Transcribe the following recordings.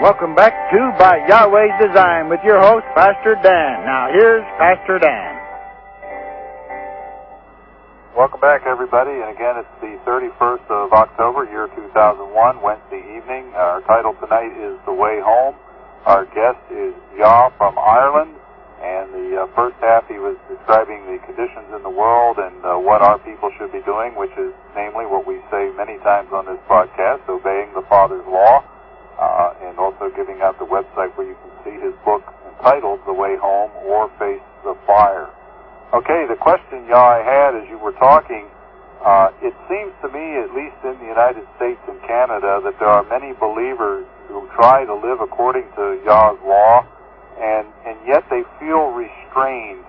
Welcome back to By Yahweh's Design with your host, Pastor Dan. Now, here's Pastor Dan. Welcome back, everybody. And again, it's the 31st of October, year 2001, Wednesday evening. Our title tonight is The Way Home. Our guest is JAH from Ireland. And the first half, he was describing the conditions in the world and what our people should be doing, which is namely what we say many times on this broadcast, obeying the Father's law, and also giving out the website where you can see his book entitled The Way Home or Face the Fire. Okay, the question, I had as you were talking, it seems to me, at least in the United States and Canada, that there are many believers who try to live according to Yah's law, and yet they feel restrained.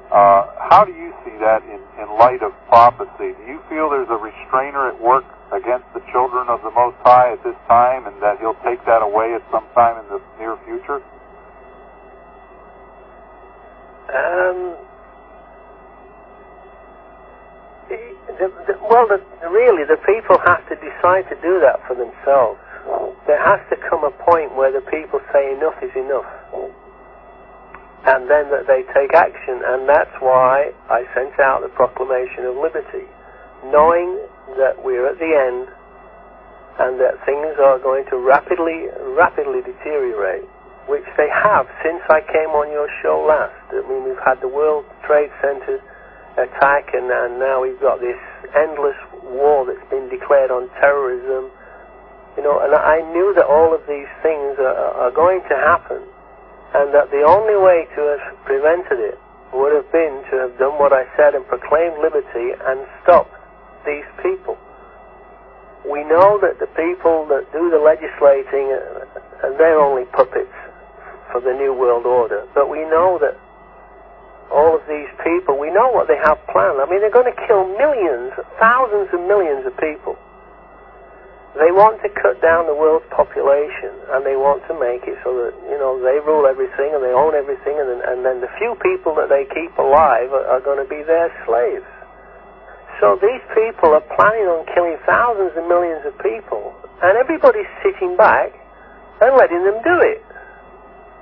How do you see that in light of prophecy? Do you feel there's a restrainer at work against the children of the Most High at this time, and that he'll take that away at some time in the near future? Really, the people have to decide to do that for themselves. There has to come a point where the people say enough is enough, and then that they take action. And that's why I sent out the proclamation of liberty, knowing that we're at the end and that things are going to rapidly deteriorate, which they have since I came on your show last. I mean, we've had the World Trade Center attack, and now we've got this endless war that's been declared on terrorism. And I knew that all of these things are going to happen, and that the only way to have prevented it would have been to have done what I said and proclaimed liberty and stopped these people. We know that the people that do the legislating, and they're only puppets for the New World Order, but we know that all of these people, we know what they have planned. I mean, they're going to kill millions, thousands of millions of people. They want to cut down the world's population, and they want to make it so that, they rule everything and they own everything, and then the few people that they keep alive are going to be their slaves. So these people are planning on killing thousands of millions of people, and everybody's sitting back and letting them do it.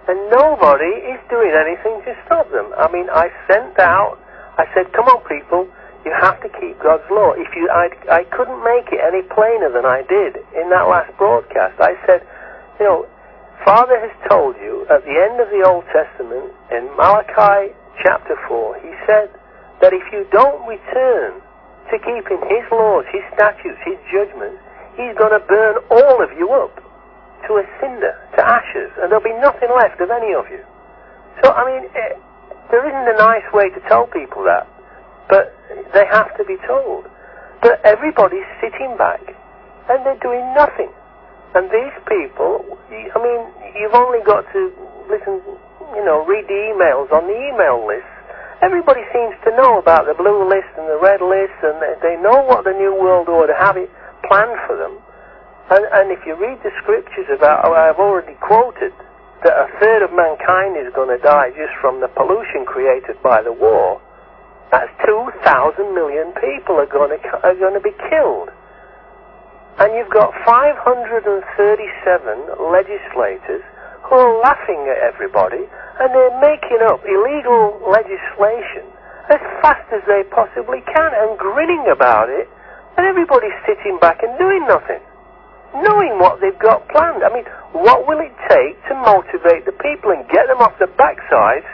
And nobody is doing anything to stop them. I mean, I said, come on people, you have to keep God's law. I couldn't make it any plainer than I did in that last broadcast. I said, Father has told you at the end of the Old Testament, in Malachi chapter 4, he said that if you don't return to keeping his laws, his statutes, his judgments, he's going to burn all of you up to a cinder, to ashes, and there'll be nothing left of any of you. So, I mean, there isn't a nice way to tell people that, but they have to be told. But everybody's sitting back, and they're doing nothing. And these people, I mean, you've only got to listen, read the emails on the email list. Everybody seems to know about the blue list and the red list, and they know what the New World Order have it planned for them. And if you read the scriptures about, I've already quoted, that a third of mankind is going to die just from the pollution created by the war, that's 2,000 million people are going to be killed. And you've got 537 legislators who are laughing at everybody, and they're making up illegal legislation as fast as they possibly can and grinning about it, and everybody's sitting back and doing nothing, knowing what they've got planned. I mean, what will it take to motivate the people and get them off the backsides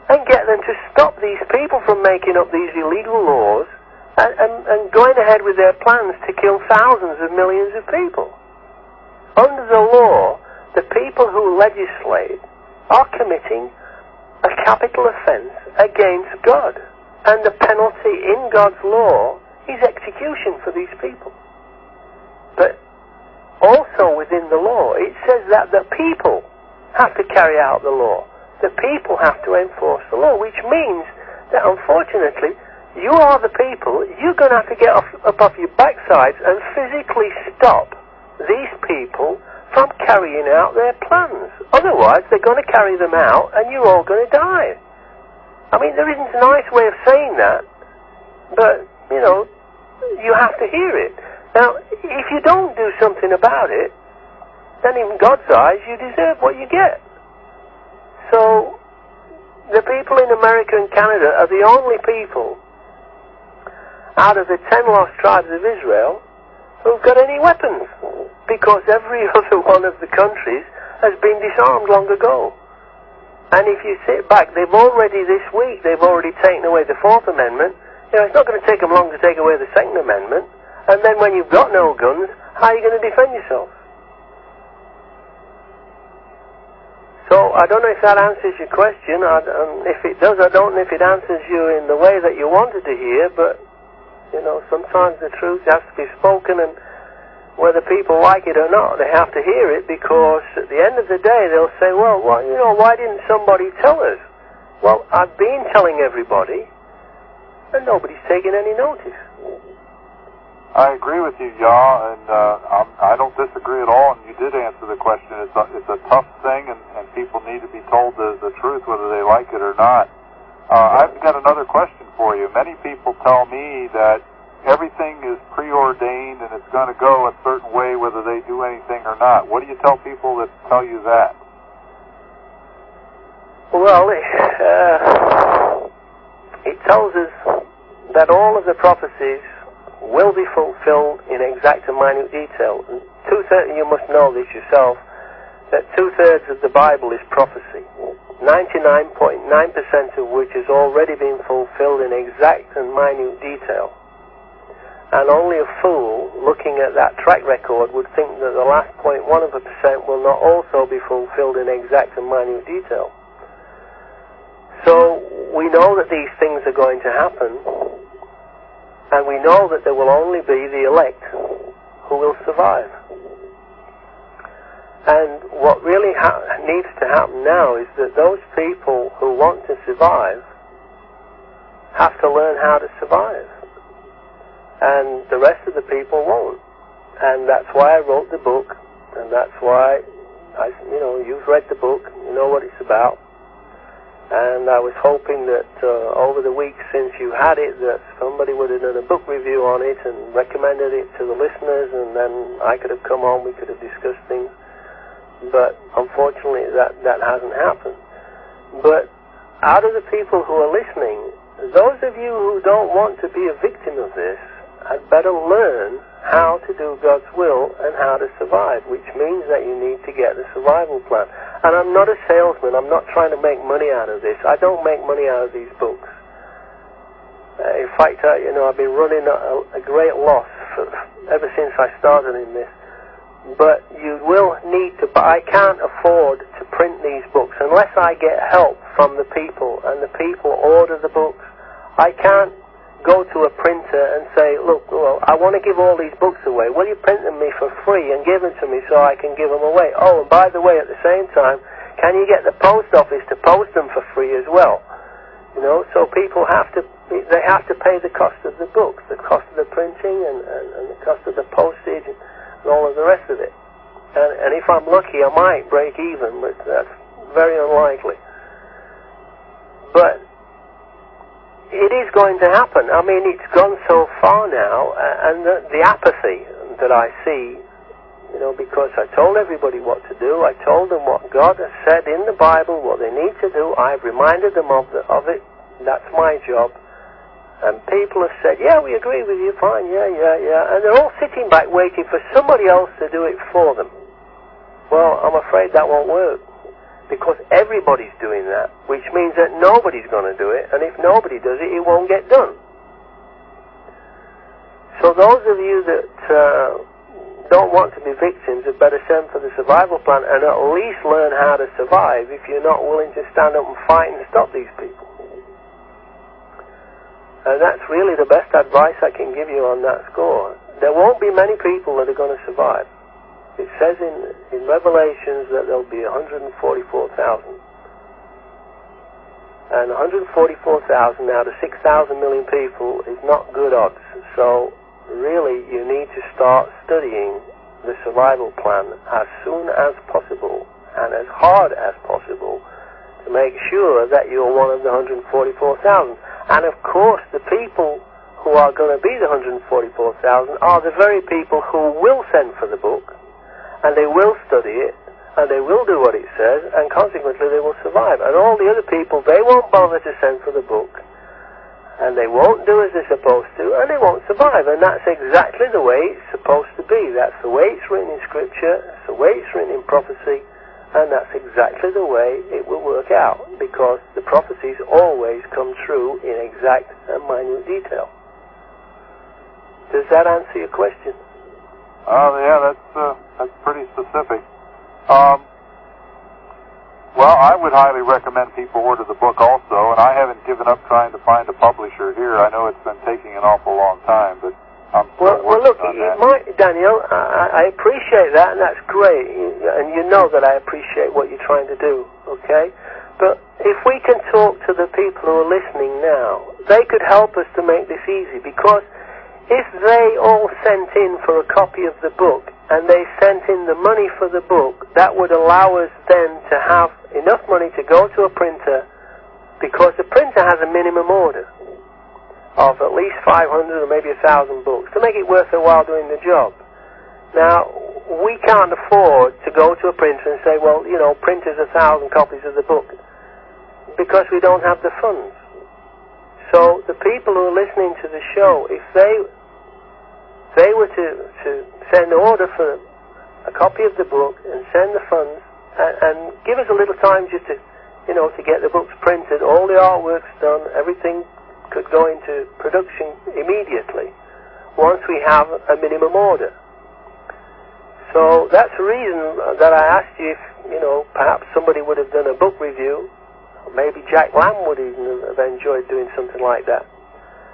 and get them to stop these people from making up these illegal laws and going ahead with their plans to kill thousands of millions of people? Under the law, the people who legislate are committing a capital offense against God, and the penalty in God's law is execution for these people. But also within the law, it says that the people have to carry out the law. The people have to enforce the law, which means that unfortunately, you are the people, you're going to have to get up off your backsides and physically stop these people from carrying out their plans. Otherwise, they're going to carry them out and you're all going to die. I mean, there isn't a nice way of saying that, but, you have to hear it. Now, if you don't do something about it, then in God's eyes you deserve what you get. So the people in America and Canada are the only people out of the 10 lost tribes of Israel who've got any weapons, because every other one of the countries has been disarmed long ago. And if you sit back, they've already taken away the Fourth Amendment. It's not going to take them long to take away the Second Amendment. And then when you've got no guns, how are you going to defend yourself? So I don't know if that answers your question. If it does, I don't know if it answers you in the way that you wanted to hear, but, sometimes the truth has to be spoken, and whether people like it or not, they have to hear it, because at the end of the day, they'll say, well, why didn't somebody tell us? Well, I've been telling everybody, and nobody's taking any notice. I agree with you, JAH, and I don't disagree at all, and you did answer the question. It's a tough thing, and people need to be told the truth, whether they like it or not. I've got another question for you. Many people tell me that everything is preordained and it's going to go a certain way whether they do anything or not. What do you tell people that tell you that? Well, it tells us that all of the prophecies will be fulfilled in exact and minute detail. And you must know this yourself, that 2/3 of the Bible is prophecy, 99.9% of which has already been fulfilled in exact and minute detail. And only a fool looking at that track record would think that the last 0.1% will not also be fulfilled in exact and minute detail. So we know that these things are going to happen, and we know that there will only be the elect who will survive. And what really needs to happen now is that those people who want to survive have to learn how to survive. And the rest of the people won't. And that's why I wrote the book, and that's why, you've read the book, you know what it's about. And I was hoping that over the weeks since you had it, that somebody would have done a book review on it and recommended it to the listeners, and then I could have come on, we could have discussed things. But unfortunately that hasn't happened. But out of the people who are listening, those of you who don't want to be a victim of this had better learn how to do God's will and how to survive, which means that you need to get the survival plan. And I'm not a salesman. I'm not trying to make money out of this. I don't make money out of these books. In fact, I've been running a great loss ever since I started in this. But you will need to buy. I can't afford to print these books unless I get help from the people, and the people order the books. I can't go to a printer and say, look, I want to give all these books away. Will you print them me for free and give them to me so I can give them away? Oh, and by the way, at the same time, can you get the post office to post them for free as well? So people have to pay the cost of the book, the cost of the printing, and the cost of the postage, and all of the rest of it. And if I'm lucky, I might break even, but that's very unlikely. But it is going to happen. I mean, it's gone so far now, and the apathy that I see, because I told everybody what to do. I told them what God has said in the Bible, what they need to do. I've reminded them of it. That's my job. And people have said, yeah, we agree with you, fine, yeah. And they're all sitting back waiting for somebody else to do it for them. Well, I'm afraid that won't work, because everybody's doing that, which means that nobody's going to do it, and if nobody does it, it won't get done. So those of you that don't want to be victims had better send for the survival plan and at least learn how to survive if you're not willing to stand up and fight and stop these people. And that's really the best advice I can give you on that score. There won't be many people that are going to survive. It says in Revelations that there'll be 144,000. And 144,000 out of 6,000 million people is not good odds. So really you need to start studying the survival plan as soon as possible and as hard as possible to make sure that you're one of the 144,000. And of course, the people who are going to be the 144,000 are the very people who will send for the book and they will study it, and they will do what it says, and consequently they will survive. And all the other people, they won't bother to send for the book, and they won't do as they're supposed to, and they won't survive. And that's exactly the way it's supposed to be. That's the way it's written in Scripture, that's the way it's written in prophecy, and that's exactly the way it will work out, because the prophecies always come true in exact and minute detail. Does that answer your question? Yeah, that's pretty specific. Well, I would highly recommend people order the book also, and I haven't given up trying to find a publisher here. I know it's been taking an awful long time, but I'm still working on that. Daniel, I appreciate that, and that's great, and you know that I appreciate what you're trying to do, okay? But if we can talk to the people who are listening now, they could help us to make this easy, because if they all sent in for a copy of the book, and they sent in the money for the book, that would allow us then to have enough money to go to a printer, because the printer has a minimum order of at least 500 or maybe 1,000 books to make it worth their while doing the job. Now, we can't afford to go to a printer and say, well, you know, print us 1,000 copies of the book, because we don't have the funds. So the people who are listening to the show, if they were to send an order for a copy of the book and send the funds and give us a little time just to, you know, to get the books printed, all the artwork's done, everything could go into production immediately once we have a minimum order. So that's the reason that I asked you if, you know, perhaps somebody would have done a book review. Maybe Jack Lamb would even have enjoyed doing something like that,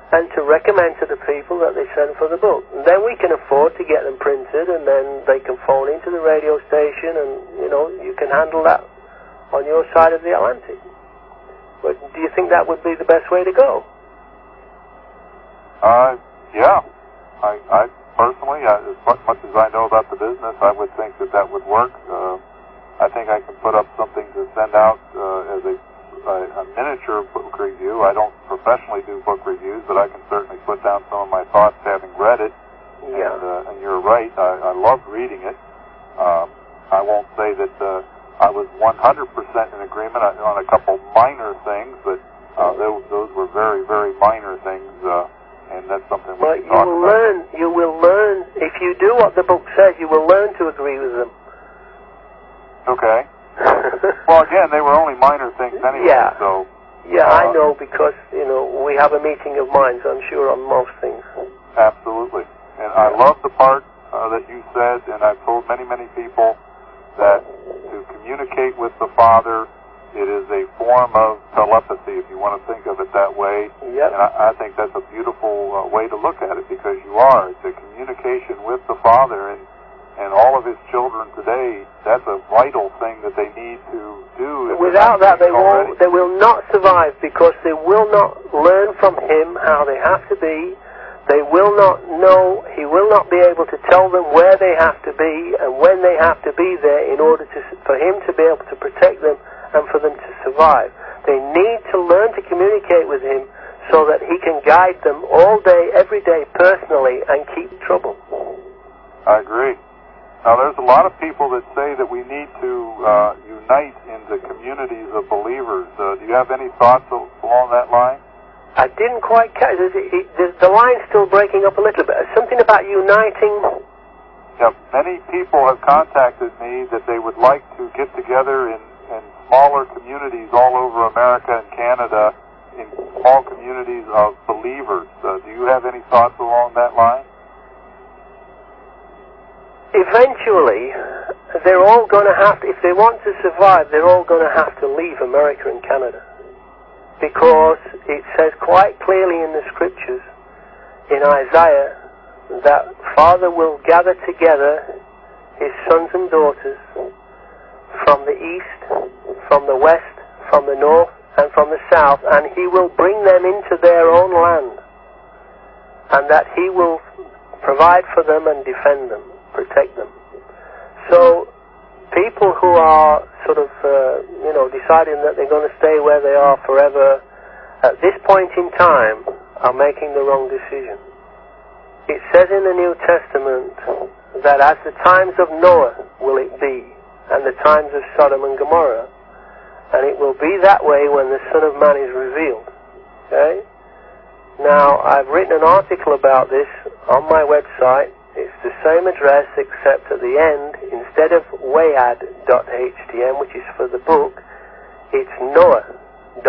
and to recommend to the people that they send for the book. And then we can afford to get them printed, and then they can phone into the radio station, and, you know, you can handle that on your side of the Atlantic. But do you think that would be the best way to go? Yeah. I personally, as much as I know about the business, I would think that would work. I think I can put up something to send out as a miniature book review. I don't professionally do book reviews, but I can certainly put down some of my thoughts having read it. Yeah. And you're right. I loved reading it. I won't say that I was 100% in agreement on a couple minor things, but those were very, very minor things, and that's something we can talk about. You will learn, if you do what the book says, you will learn to agree with them. Okay. Well, again, they were only minor things anyway, yeah. So... Yeah, I know, because, you know, we have a meeting of minds, I'm sure, on most things. Absolutely. And I love the part that you said, and I've told many, many people that to communicate with the Father, it is a form of telepathy, if you want to think of it that way. Yep. And I think that's a beautiful way to look at it, because you are. It's a communication with the Father, and all of His children today, that's a vital thing that they need to do. Without that, they will not survive, because they will not learn from Him how they have to be. They will not know, He will not be able to tell them where they have to be and when they have to be there in order for Him to be able to protect them and for them to survive. They need to learn to communicate with Him so that He can guide them all day, every day, personally, and keep trouble. I agree. Now, there's a lot of people that say that we need to unite into communities of believers. Do you have any thoughts along that line? I didn't quite catch it. The line's still breaking up a little bit. Something about uniting. Yeah, many people have contacted me that they would like to get together in smaller communities all over America and Canada, in small communities of believers. Do you have any thoughts along that line? Eventually, they're all going to have to, if they want to survive, they're all going to have to leave America and Canada. Because it says quite clearly in the Scriptures, in Isaiah, that Father will gather together His sons and daughters from the east, from the west, from the north, and from the south, and He will bring them into their own land. And that He will provide for them and defend them, protect them. So people who are sort of, deciding that they're going to stay where they are forever, at this point in time, are making the wrong decision. It says in the New Testament that as the times of Noah will it be, and the times of Sodom and Gomorrah, and it will be that way when the Son of Man is revealed. Okay? Now, I've written an article about this on my website. It's the same address, except at the end, instead of wayad.htm, which is for the book, it's Noah.htm,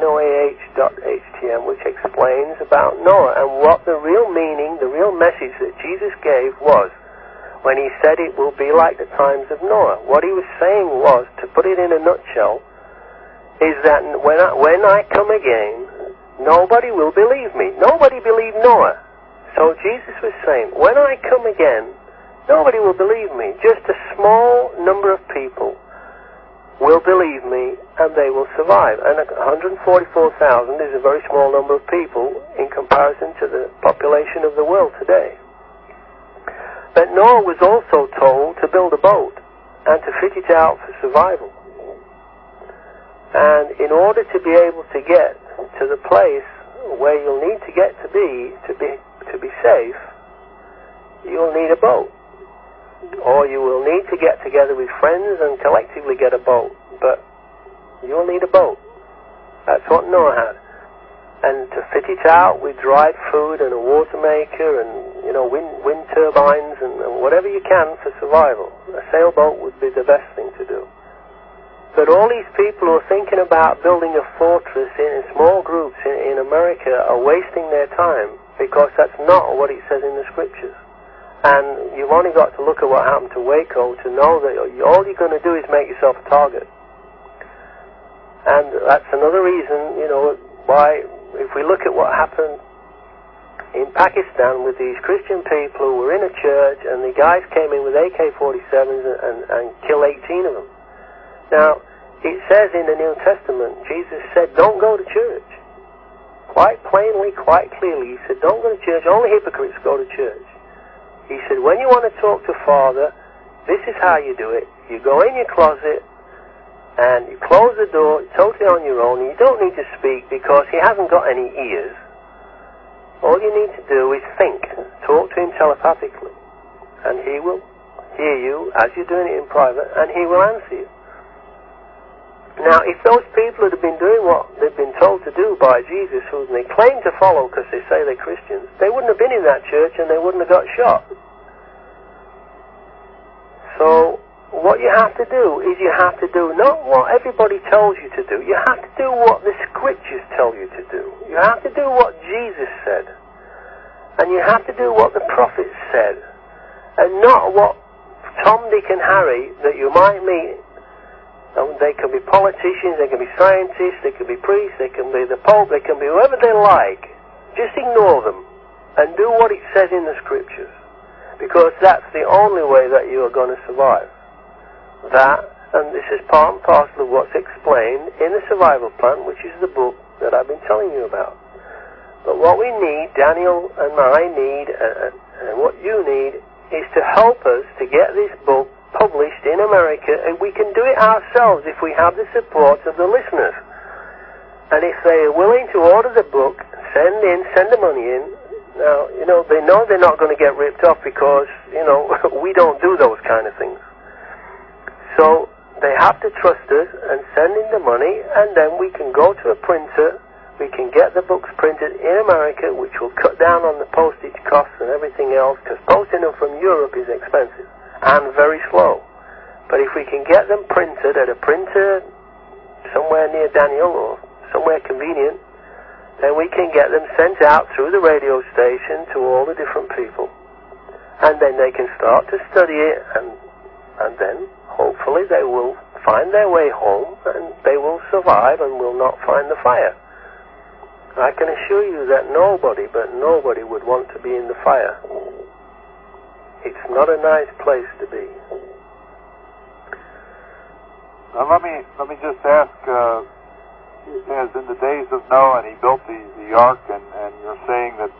Noah.htm, which explains about Noah and what the real meaning, the real message that Jesus gave was when he said it will be like the times of Noah. What he was saying was, to put it in a nutshell, is that when I come again, nobody will believe me. Nobody believed Noah. So Jesus was saying, when I come again, nobody will believe me. Just a small number of people will believe me, and they will survive. And 144,000 is a very small number of people in comparison to the population of the world today. But Noah was also told to build a boat and to fit it out for survival. And in order to be able to get to the place where you'll need to get to be safe, you'll need a boat. Or you will need to get together with friends and collectively get a boat. But you'll need a boat. That's what Noah had. And to fit it out with dried food and a water maker and, wind turbines and whatever you can for survival. A sailboat would be the best thing to do. But all these people who are thinking about building a fortress in small groups in America are wasting their time, because that's not what it says in the scriptures. And you've only got to look at what happened to Waco to know that all you're going to do is make yourself a target. And that's another reason, why, if we look at what happened in Pakistan with these Christian people who were in a church, and the guys came in with AK-47s and killed 18 of them. Now, it says in the New Testament, Jesus said, don't go to church. Quite plainly, quite clearly, he said, don't go to church. Only hypocrites go to church. He said, when you want to talk to Father, this is how you do it. You go in your closet, and you close the door totally on your own, and you don't need to speak because he hasn't got any ears. All you need to do is think. Talk to him telepathically. And he will hear you as you're doing it in private, and he will answer you. Now, if those people had been doing what they've been told to do by Jesus, whom they claim to follow because they say they're Christians, they wouldn't have been in that church and they wouldn't have got shot. So, what you have to do is you have to do not what everybody tells you to do. You have to do what the scriptures tell you to do. You have to do what Jesus said. And you have to do what the prophets said. And not what Tom, Dick and Harry that you might meet. They can be politicians, they can be scientists, they can be priests, they can be the Pope, they can be whoever they like. Just ignore them and do what it says in the scriptures. Because that's the only way that you are going to survive. That, and this is part and parcel of what's explained in the Survival Plan, which is the book that I've been telling you about. But what we need, Daniel and I need, and what you need, is to help us to get this book published in America, and we can do it ourselves if we have the support of the listeners. And if they are willing to order the book, send the money in. Now, they know they're not going to get ripped off because, we don't do those kind of things. So they have to trust us and send in the money, and then we can go to a printer, we can get the books printed in America, which will cut down on the postage costs and everything else, because posting them from Europe is expensive and very slow. But if we can get them printed at a printer somewhere near Daniel or somewhere convenient, then we can get them sent out through the radio station to all the different people. And then they can start to study it, and then hopefully they will find their way home and they will survive and will not find the fire. I can assure you that nobody would want to be in the fire. It's not a nice place to be. Now let me just ask, as in the days of Noah, and he built the ark, and you're saying that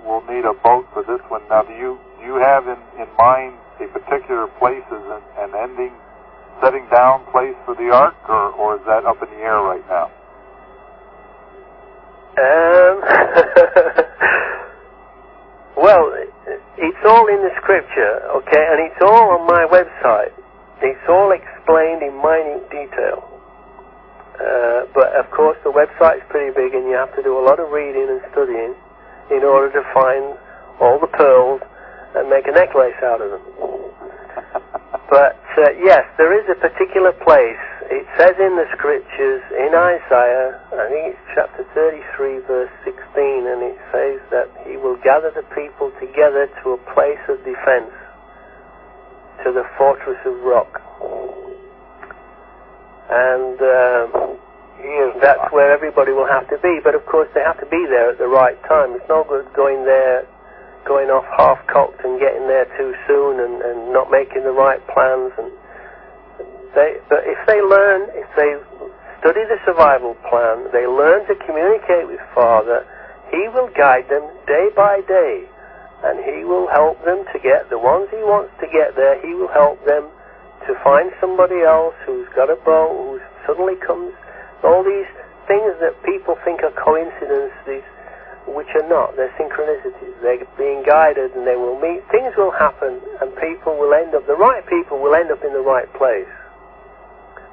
we'll need a boat for this one. Now, do you have in mind a particular place as an ending, setting down place for the ark, or is that up in the air right now? Well, it's all in the scripture, okay, and it's all on my website. It's all explained in minute detail. But of course the website's pretty big and you have to do a lot of reading and studying in order to find all the pearls and make a necklace out of them. But yes, there is a particular place. It says in the scriptures, in Isaiah, I think it's chapter 33 verse 16, and it says that he will gather the people together to a place of defense, to the fortress of rock. And that's where everybody will have to be. But of course they have to be there at the right time. It's no good going off half-cocked and getting there too soon and not making the right plans. But if they study the survival plan, they learn to communicate with Father, he will guide them day by day, and he will help them to get the ones he wants to get there. He will help them to find somebody else who's got a boat, who suddenly comes. All these things that people think are coincidences, which are not. They're synchronicities. They're being guided, and they will meet. Things will happen, and the right people will end up in the right place.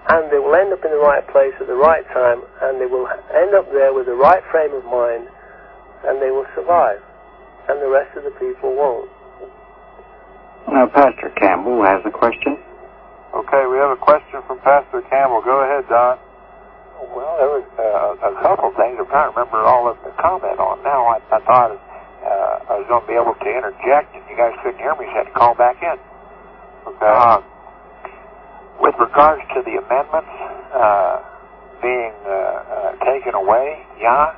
And they will end up in the right place at the right time, and they will end up there with the right frame of mind, and they will survive. And the rest of the people won't. Now, Pastor Campbell has a question. Okay, we have a question from Pastor Campbell. Go ahead, Don. Well, there was a couple of things I'm trying to remember all of the comment on now. I thought I was going to be able to interject, and you guys couldn't hear me, so I had to call back in. Okay. With regards to the amendments being taken away, JAH,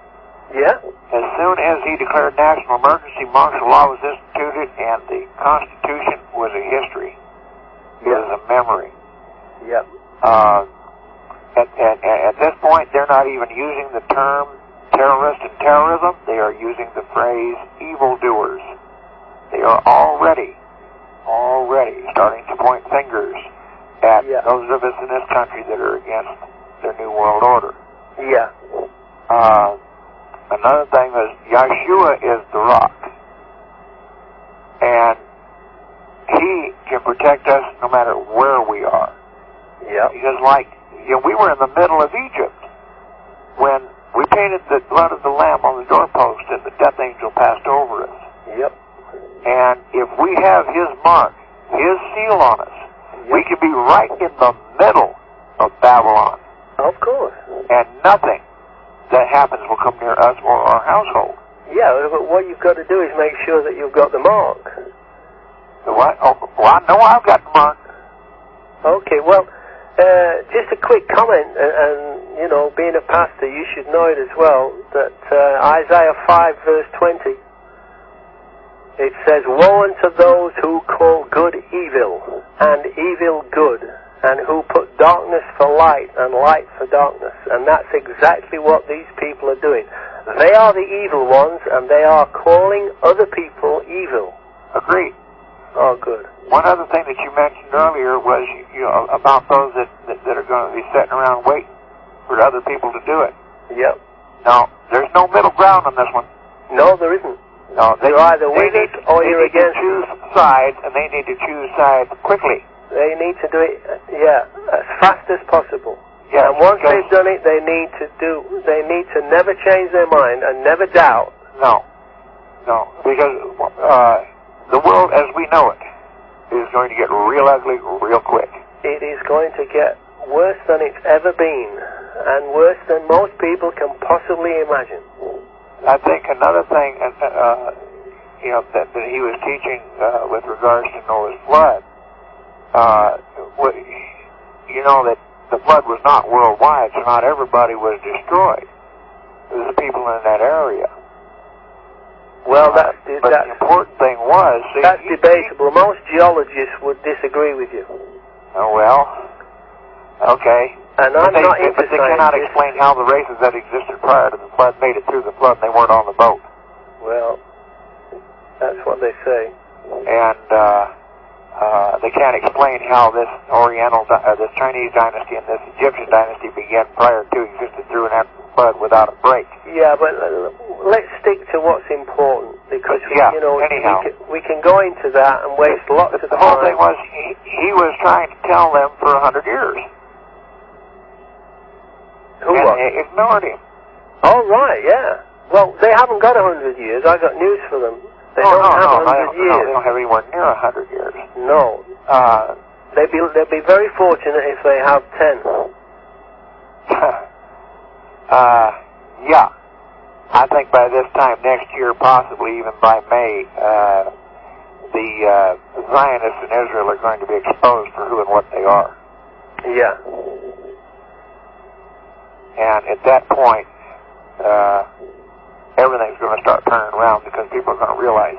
Yeah? as soon as he declared national emergency, martial law was instituted, and the Constitution was a history. It was a memory. Yep. At this point, they're not even using the term terrorist and terrorism. They are using the phrase evildoers. They are already starting to point fingers at those of us in this country that are against their New World Order. Yeah. Another thing is, Yeshua is the rock. And he can protect us no matter where we are. Yeah. Because we were in the middle of Egypt when we painted the blood of the Lamb on the doorpost and the death angel passed over us. Yep. And if we have his mark, his seal on us, we can be right in the middle of Babylon. Of course. And nothing that happens will come near us or our household. Yeah, but what you've got to do is make sure that you've got the mark. The what? Oh, well, I know I've got the mark. Okay, well, just a quick comment, and being a pastor, you should know it as well, that Isaiah 5 verse 20, it says, "Woe unto those who call good evil, and evil good, and who put darkness for light, and light for darkness." And that's exactly what these people are doing. They are the evil ones, and they are calling other people evil. Agreed. Oh, good. One other thing that you mentioned earlier was about those that are going to be sitting around waiting for other people to do it. Yep. No, there's no middle ground on this one. No, there isn't. No, you're either with it or you're against it. They need to choose sides, and they need to choose sides quickly. They need to do it, as fast as possible. Yes, and once they've done it, they need to never change their mind and never doubt. No, because the world as we know it is going to get real ugly real quick. It is going to get worse than it's ever been, and worse than most people can possibly imagine. I think another thing, that he was teaching with regards to Noah's flood, that the flood was not worldwide, so not everybody was destroyed. It was the people in that area. Well, but the important thing was... That's debatable. Most geologists would disagree with you. Oh, well, okay. And I'm not into But they cannot explain how the races that existed prior to the flood made it through the flood and they weren't on the boat. Well, that's what they say. And they can't explain how this this Chinese dynasty and this Egyptian dynasty began prior to, existed through and after the flood without a break. Yeah, but let's stick to what's important, because Yeah, you know, anyhow. we can go into that and waste lots of The whole thing time. was he was trying to tell them for 100 years. Who and was? they ignored him. Oh, right, yeah. Well, they haven't got 100 years. I got news for them. They No, don't have no, 100 years. they don't have anywhere near 100 years. No. They'd be very fortunate if they have 10. Yeah. I think by this time next year, possibly even by May, the Zionists in Israel are going to be exposed for who and what they are. Yeah. And at that point, everything's going to start turning around, because people are going to realize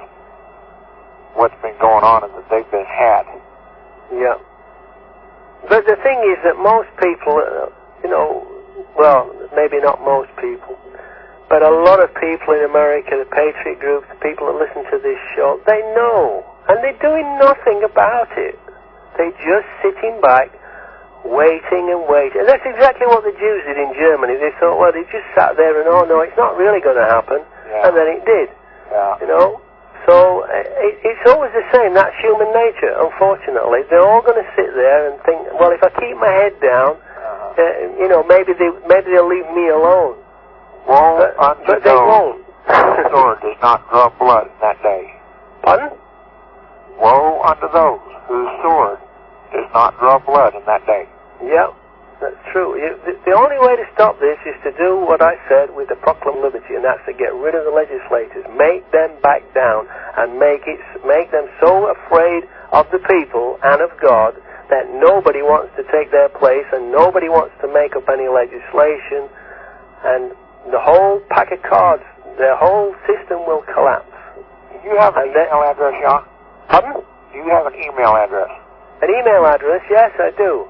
what's been going on and that they've been had. Yeah. But the thing is that most people, you know, well, maybe not most people, but a lot of people in America, the Patriot groups, the people that listen to this show, they know, and they're doing nothing about it. They're just sitting back, waiting and waiting. And that's exactly what the Jews did in Germany. They thought, well, they just sat there and, oh, no, it's not really going to happen. Yeah. And then it did. Yeah. You know? So it's always the same. That's human nature, unfortunately. They're all going to sit there and think, well, if I keep my head down, you know, maybe they'll leave me alone. Woe unto But they those won't. whose sword does not draw blood in that day. Pardon? Woe unto those whose sword does not draw blood in that day. Yeah, that's true. The only way to stop this is to do what I said with the Proclamation of Liberty, and that's to get rid of the legislators, make them back down, and make them so afraid of the people and of God that nobody wants to take their place and nobody wants to make up any legislation, and the whole pack of cards, their whole system will collapse. Do you have an email address, John? Pardon? Do you have an email address? An email address? Yes, I do.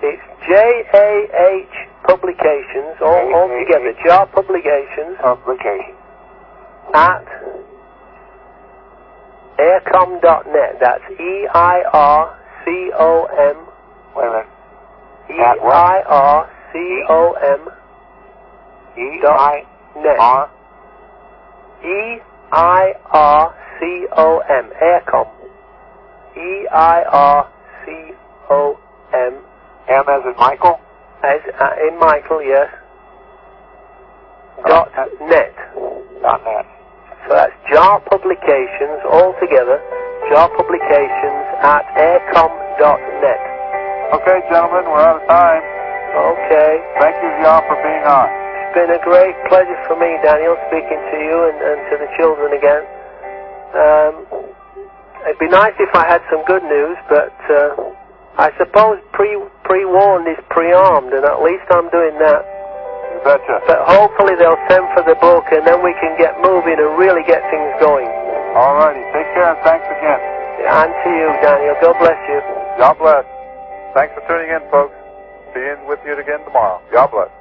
It's JAH Publications, all together, JAH Publications, at aircom.net. That's EIRCOM. Wait a minute. EIRCOM. net. EIRCOM. Aircom. EIRCOM. M as in Michael? As in Michael, yes. .net. .net. So that's JAH Publications, all together. JAH Publications at aircom.net. Okay, gentlemen, we're out of time. Okay. Thank you, JAH, for being on. It's been a great pleasure for me, Daniel, speaking to you and to the children again. It'd be nice if I had some good news, but I suppose pre-warned is pre-armed, and at least I'm doing that. You betcha. But hopefully they'll send for the book, and then we can get moving and really get things going. All righty. Take care, and thanks again. And to you, Daniel. God bless you. God bless. Thanks for tuning in, folks. See you with you again tomorrow. God bless.